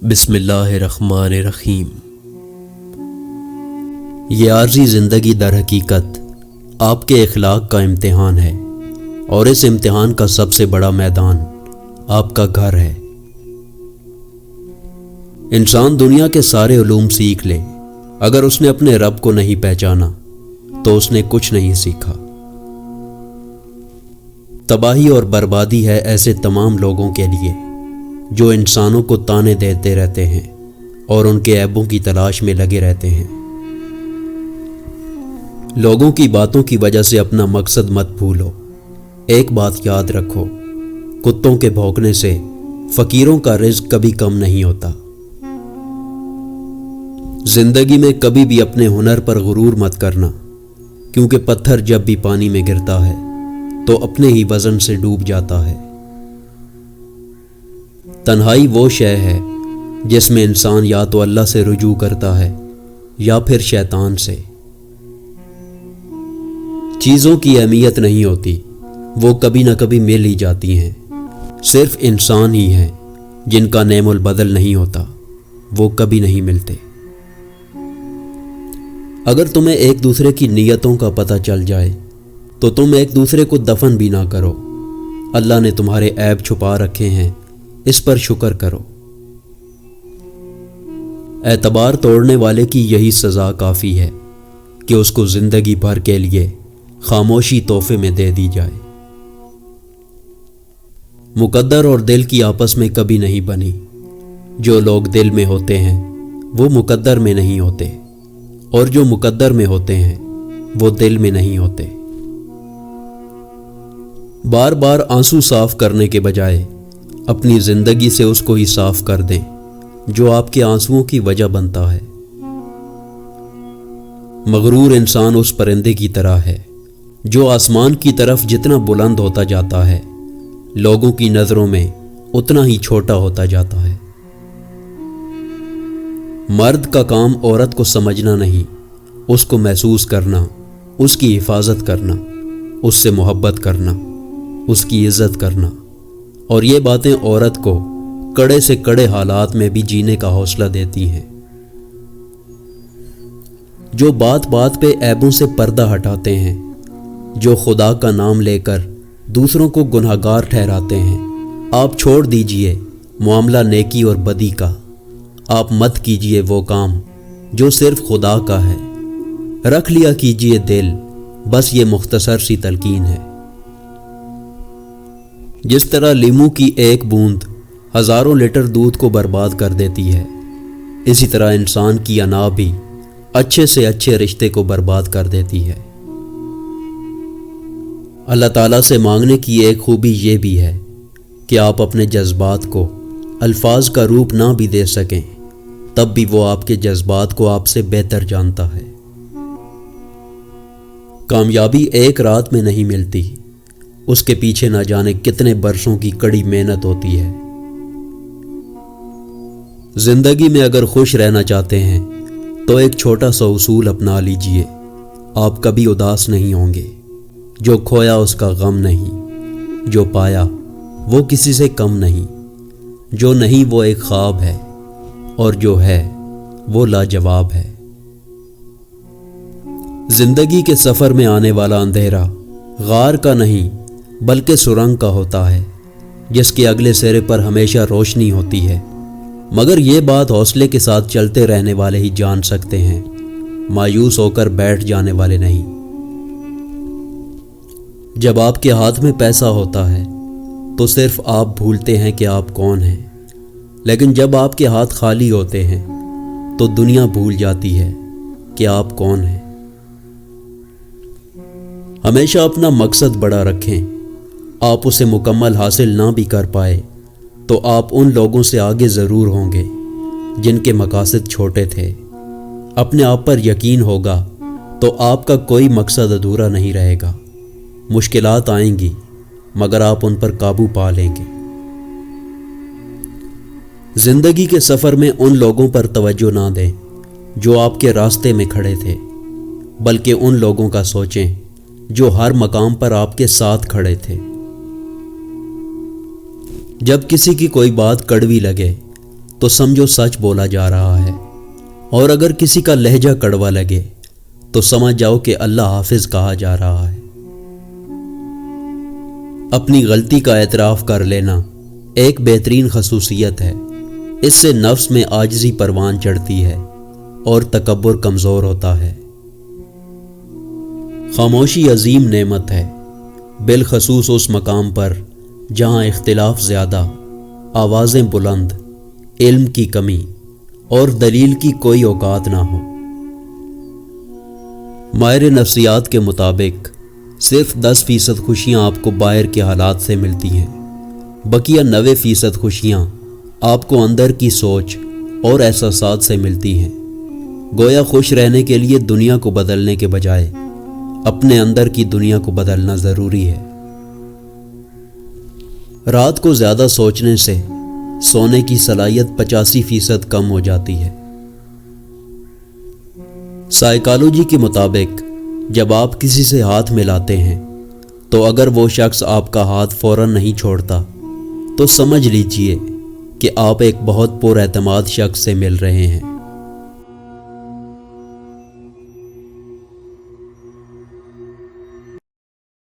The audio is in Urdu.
بسم اللہ الرحمن الرحیم۔ یہ عارضی زندگی در حقیقت آپ کے اخلاق کا امتحان ہے، اور اس امتحان کا سب سے بڑا میدان آپ کا گھر ہے۔ انسان دنیا کے سارے علوم سیکھ لے، اگر اس نے اپنے رب کو نہیں پہچانا تو اس نے کچھ نہیں سیکھا۔ تباہی اور بربادی ہے ایسے تمام لوگوں کے لیے جو انسانوں کو تانے دیتے رہتے ہیں اور ان کے عیبوں کی تلاش میں لگے رہتے ہیں۔ لوگوں کی باتوں کی وجہ سے اپنا مقصد مت بھولو۔ ایک بات یاد رکھو، کتوں کے بھونکنے سے فقیروں کا رزق کبھی کم نہیں ہوتا۔ زندگی میں کبھی بھی اپنے ہنر پر غرور مت کرنا، کیونکہ پتھر جب بھی پانی میں گرتا ہے تو اپنے ہی وزن سے ڈوب جاتا ہے۔ تنہائی وہ شے ہے جس میں انسان یا تو اللہ سے رجوع کرتا ہے یا پھر شیطان سے۔ چیزوں کی اہمیت نہیں ہوتی، وہ کبھی نہ کبھی مل ہی جاتی ہیں۔ صرف انسان ہی ہیں جن کا نعم البدل نہیں ہوتا، وہ کبھی نہیں ملتے۔ اگر تمہیں ایک دوسرے کی نیتوں کا پتہ چل جائے تو تم ایک دوسرے کو دفن بھی نہ کرو۔ اللہ نے تمہارے عیب چھپا رکھے ہیں، اس پر شکر کرو۔ اعتبار توڑنے والے کی یہی سزا کافی ہے کہ اس کو زندگی بھر کے لیے خاموشی تحفے میں دے دی جائے۔ مقدر اور دل کی آپس میں کبھی نہیں بنی۔ جو لوگ دل میں ہوتے ہیں وہ مقدر میں نہیں ہوتے، اور جو مقدر میں ہوتے ہیں وہ دل میں نہیں ہوتے۔ بار بار آنسو صاف کرنے کے بجائے اپنی زندگی سے اس کو ہی صاف کر دیں جو آپ کے آنسوؤں کی وجہ بنتا ہے۔ مغرور انسان اس پرندے کی طرح ہے جو آسمان کی طرف جتنا بلند ہوتا جاتا ہے، لوگوں کی نظروں میں اتنا ہی چھوٹا ہوتا جاتا ہے۔ مرد کا کام عورت کو سمجھنا نہیں، اس کو محسوس کرنا، اس کی حفاظت کرنا، اس سے محبت کرنا، اس کی عزت کرنا، اور یہ باتیں عورت کو کڑے سے کڑے حالات میں بھی جینے کا حوصلہ دیتی ہیں۔ جو بات بات پہ عیبوں سے پردہ ہٹاتے ہیں، جو خدا کا نام لے کر دوسروں کو گنہگار ٹھہراتے ہیں، آپ چھوڑ دیجئے معاملہ نیکی اور بدی کا۔ آپ مت کیجئے وہ کام جو صرف خدا کا ہے۔ رکھ لیا کیجئے دل، بس یہ مختصر سی تلقین ہے۔ جس طرح لیموں کی ایک بوند ہزاروں لیٹر دودھ کو برباد کر دیتی ہے، اسی طرح انسان کی انا بھی اچھے سے اچھے رشتے کو برباد کر دیتی ہے۔ اللہ تعالیٰ سے مانگنے کی ایک خوبی یہ بھی ہے کہ آپ اپنے جذبات کو الفاظ کا روپ نہ بھی دے سکیں، تب بھی وہ آپ کے جذبات کو آپ سے بہتر جانتا ہے۔ کامیابی ایک رات میں نہیں ملتی، اس کے پیچھے نہ جانے کتنے برسوں کی کڑی محنت ہوتی ہے۔ زندگی میں اگر خوش رہنا چاہتے ہیں تو ایک چھوٹا سا اصول اپنا لیجئے، آپ کبھی اداس نہیں ہوں گے۔ جو کھویا اس کا غم نہیں، جو پایا وہ کسی سے کم نہیں، جو نہیں وہ ایک خواب ہے، اور جو ہے وہ لاجواب ہے۔ زندگی کے سفر میں آنے والا اندھیرا غار کا نہیں بلکہ سرنگ کا ہوتا ہے، جس کے اگلے سرے پر ہمیشہ روشنی ہوتی ہے، مگر یہ بات حوصلے کے ساتھ چلتے رہنے والے ہی جان سکتے ہیں، مایوس ہو کر بیٹھ جانے والے نہیں۔ جب آپ کے ہاتھ میں پیسہ ہوتا ہے تو صرف آپ بھولتے ہیں کہ آپ کون ہیں، لیکن جب آپ کے ہاتھ خالی ہوتے ہیں تو دنیا بھول جاتی ہے کہ آپ کون ہیں۔ ہمیشہ اپنا مقصد بڑا رکھیں۔ آپ اسے مکمل حاصل نہ بھی کر پائے تو آپ ان لوگوں سے آگے ضرور ہوں گے جن کے مقاصد چھوٹے تھے۔ اپنے آپ پر یقین ہوگا تو آپ کا کوئی مقصد ادھورا نہیں رہے گا۔ مشکلات آئیں گی مگر آپ ان پر قابو پا لیں گے۔ زندگی کے سفر میں ان لوگوں پر توجہ نہ دیں جو آپ کے راستے میں کھڑے تھے، بلکہ ان لوگوں کا سوچیں جو ہر مقام پر آپ کے ساتھ کھڑے تھے۔ جب کسی کی کوئی بات کڑوی لگے تو سمجھو سچ بولا جا رہا ہے، اور اگر کسی کا لہجہ کڑوا لگے تو سمجھ جاؤ کہ اللہ حافظ کہا جا رہا ہے۔ اپنی غلطی کا اعتراف کر لینا ایک بہترین خصوصیت ہے۔ اس سے نفس میں عاجزی پروان چڑھتی ہے اور تکبر کمزور ہوتا ہے۔ خاموشی عظیم نعمت ہے، بالخصوص اس مقام پر جہاں اختلاف زیادہ، آوازیں بلند، علم کی کمی اور دلیل کی کوئی اوقات نہ ہو۔ ماہر نفسیات کے مطابق صرف 10% خوشیاں آپ کو باہر کے حالات سے ملتی ہیں، بقیہ 90% خوشیاں آپ کو اندر کی سوچ اور احساسات سے ملتی ہیں۔ گویا خوش رہنے کے لیے دنیا کو بدلنے کے بجائے اپنے اندر کی دنیا کو بدلنا ضروری ہے۔ رات کو زیادہ سوچنے سے سونے کی صلاحیت 85% کم ہو جاتی ہے۔ سائیکالوجی کے مطابق جب آپ کسی سے ہاتھ ملاتے ہیں تو اگر وہ شخص آپ کا ہاتھ فوراً نہیں چھوڑتا تو سمجھ لیجئے کہ آپ ایک بہت پر اعتماد شخص سے مل رہے ہیں۔